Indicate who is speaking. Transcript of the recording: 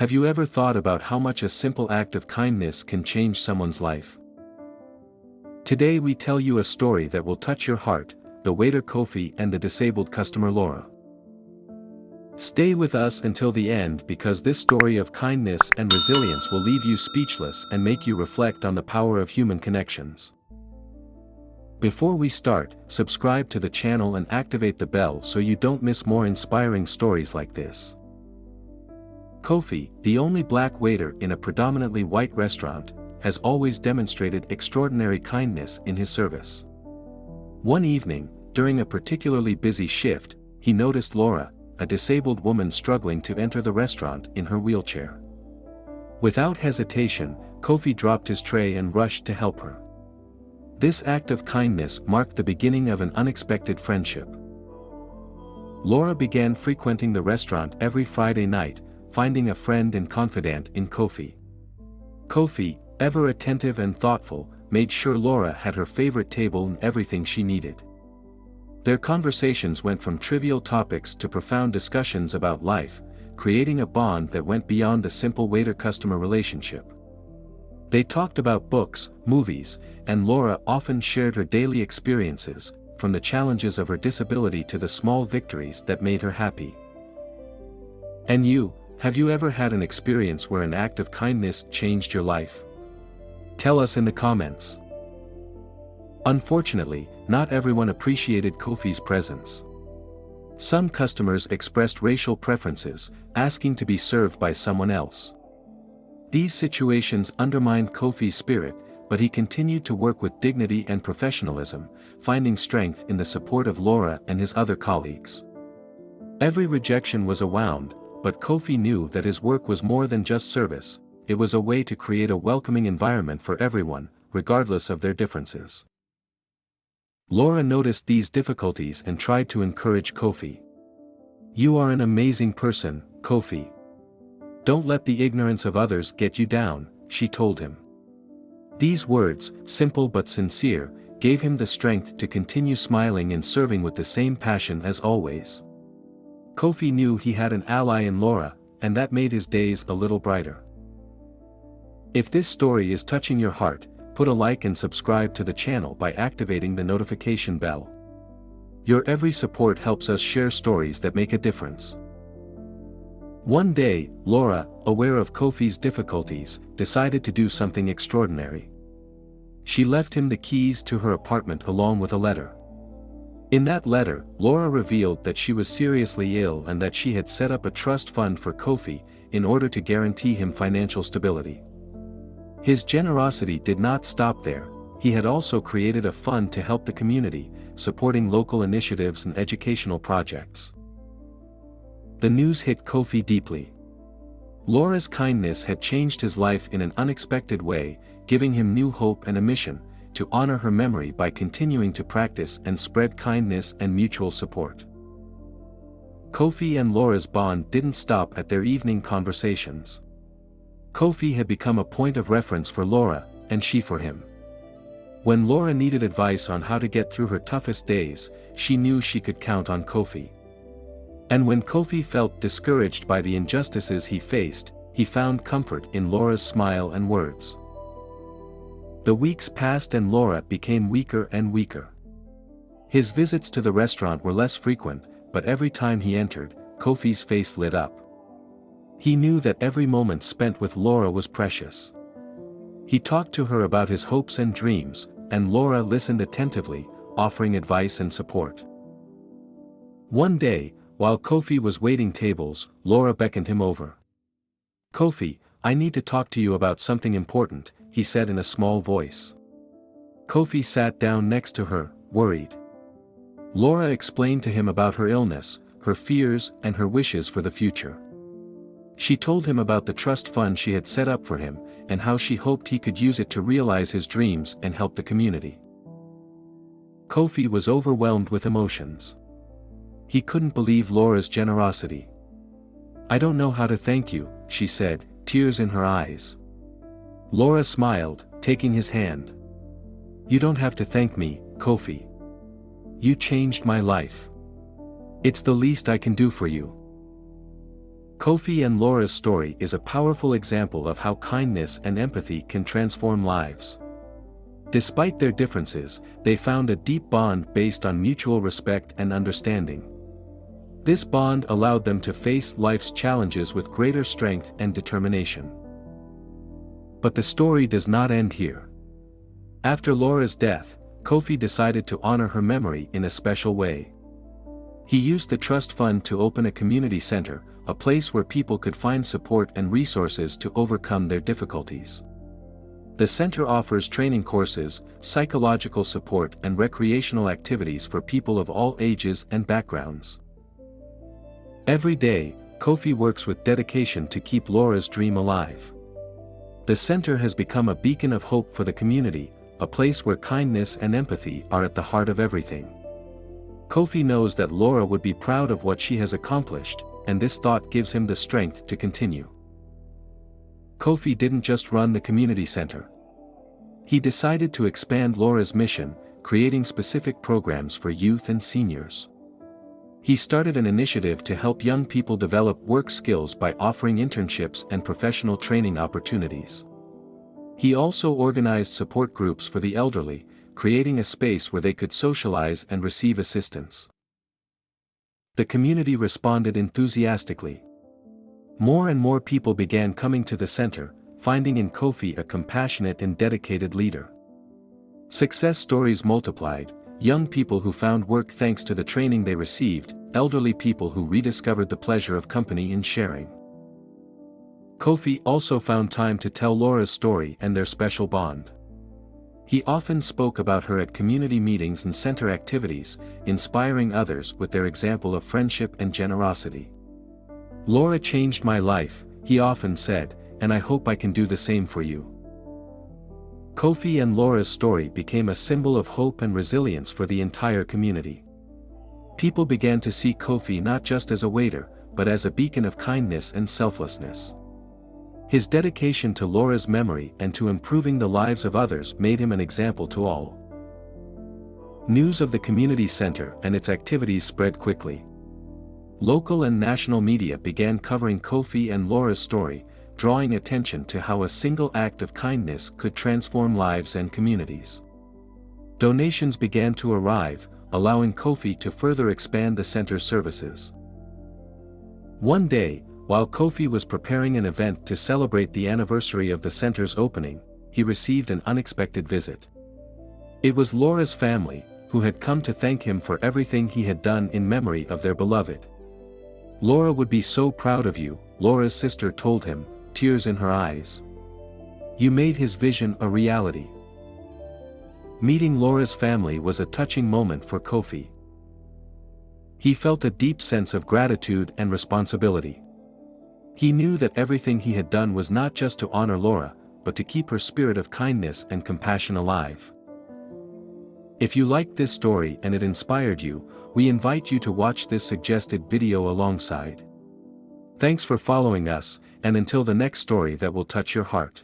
Speaker 1: Have you ever thought about how much a simple act of kindness can change someone's life? Today we tell you a story that will touch your heart, the waiter Kofi and the disabled customer Laura. Stay with us until the end because this story of kindness and resilience will leave you speechless and make you reflect on the power of human connections. Before we start, subscribe to the channel and activate the bell so you don't miss more inspiring stories like this. Kofi, the only black waiter in a predominantly white restaurant, has always demonstrated extraordinary kindness in his service. One evening, during a particularly busy shift, he noticed Laura, a disabled woman struggling to enter the restaurant in her wheelchair. Without hesitation, Kofi dropped his tray and rushed to help her. This act of kindness marked the beginning of an unexpected friendship. Laura began frequenting the restaurant every Friday night, finding a friend and confidant in Kofi. Kofi, ever attentive and thoughtful, made sure Laura had her favorite table and everything she needed. Their conversations went from trivial topics to profound discussions about life, creating a bond that went beyond the simple waiter-customer relationship. They talked about books, movies, and Laura often shared her daily experiences, from the challenges of her disability to the small victories that made her happy. And you, have you ever had an experience where an act of kindness changed your life? Tell us in the comments. Unfortunately, not everyone appreciated Kofi's presence. Some customers expressed racial preferences, asking to be served by someone else. These situations undermined Kofi's spirit, but he continued to work with dignity and professionalism, finding strength in the support of Laura and his other colleagues. Every rejection was a wound, but Kofi knew that his work was more than just service, it was a way to create a welcoming environment for everyone, regardless of their differences. Laura noticed these difficulties and tried to encourage Kofi. "You are an amazing person, Kofi. Don't let the ignorance of others get you down," she told him. These words, simple but sincere, gave him the strength to continue smiling and serving with the same passion as always. Kofi knew he had an ally in Laura, and that made his days a little brighter. If this story is touching your heart, put a like and subscribe to the channel by activating the notification bell. Your every support helps us share stories that make a difference. One day, Laura, aware of Kofi's difficulties, decided to do something extraordinary. She left him the keys to her apartment along with a letter. In that letter, Laura revealed that she was seriously ill and that she had set up a trust fund for Kofi, in order to guarantee him financial stability. His generosity did not stop there, he had also created a fund to help the community, supporting local initiatives and educational projects. The news hit Kofi deeply. Laura's kindness had changed his life in an unexpected way, giving him new hope and a mission, to honor her memory by continuing to practice and spread kindness and mutual support. Kofi and Laura's bond didn't stop at their evening conversations. Kofi had become a point of reference for Laura, and she for him. When Laura needed advice on how to get through her toughest days, she knew she could count on Kofi. And when Kofi felt discouraged by the injustices he faced, he found comfort in Laura's smile and words. The weeks passed and Laura became weaker and weaker. His visits to the restaurant were less frequent, but every time he entered, Kofi's face lit up. He knew that every moment spent with Laura was precious. He talked to her about his hopes and dreams, and Laura listened attentively, offering advice and support. One day, while Kofi was waiting tables, Laura beckoned him over. "Kofi, I need to talk to you about something important," he said in a small voice. Kofi sat down next to her, worried. Laura explained to him about her illness, her fears, and her wishes for the future. She told him about the trust fund she had set up for him, and how she hoped he could use it to realize his dreams and help the community. Kofi was overwhelmed with emotions. He couldn't believe Laura's generosity. "I don't know how to thank you," she said, tears in her eyes. Laura smiled, taking his hand. "You don't have to thank me, Kofi. You changed my life. It's the least I can do for you." Kofi and Laura's story is a powerful example of how kindness and empathy can transform lives. Despite their differences, they found a deep bond based on mutual respect and understanding. This bond allowed them to face life's challenges with greater strength and determination. But the story does not end here. After Laura's death, Kofi decided to honor her memory in a special way. He used the trust fund to open a community center, a place where people could find support and resources to overcome their difficulties. The center offers training courses, psychological support, and recreational activities for people of all ages and backgrounds. Every day, Kofi works with dedication to keep Laura's dream alive. The center has become a beacon of hope for the community, a place where kindness and empathy are at the heart of everything. Kofi knows that Laura would be proud of what she has accomplished, and this thought gives him the strength to continue. Kofi didn't just run the community center. He decided to expand Laura's mission, creating specific programs for youth and seniors. He started an initiative to help young people develop work skills by offering internships and professional training opportunities. He also organized support groups for the elderly, creating a space where they could socialize and receive assistance. The community responded enthusiastically. More and more people began coming to the center, finding in Kofi a compassionate and dedicated leader. Success stories multiplied: young people who found work thanks to the training they received, elderly people who rediscovered the pleasure of company in sharing. Kofi also found time to tell Laura's story and their special bond. He often spoke about her at community meetings and center activities, inspiring others with their example of friendship and generosity. "Laura changed my life," he often said, "and I hope I can do the same for you." Kofi and Laura's story became a symbol of hope and resilience for the entire community. People began to see Kofi not just as a waiter, but as a beacon of kindness and selflessness. His dedication to Laura's memory and to improving the lives of others made him an example to all. News of the community center and its activities spread quickly. Local and national media began covering Kofi and Laura's story, drawing attention to how a single act of kindness could transform lives and communities. Donations began to arrive, allowing Kofi to further expand the center's services. One day, while Kofi was preparing an event to celebrate the anniversary of the center's opening, he received an unexpected visit. It was Laura's family, who had come to thank him for everything he had done in memory of their beloved. "Laura would be so proud of you," Laura's sister told him, tears in her eyes. "You made his vision a reality." Meeting Laura's family was a touching moment for Kofi. He felt a deep sense of gratitude and responsibility. He knew that everything he had done was not just to honor Laura, but to keep her spirit of kindness and compassion alive. If you liked this story and it inspired you, we invite you to watch this suggested video alongside. Thanks for following us, and until the next story that will touch your heart.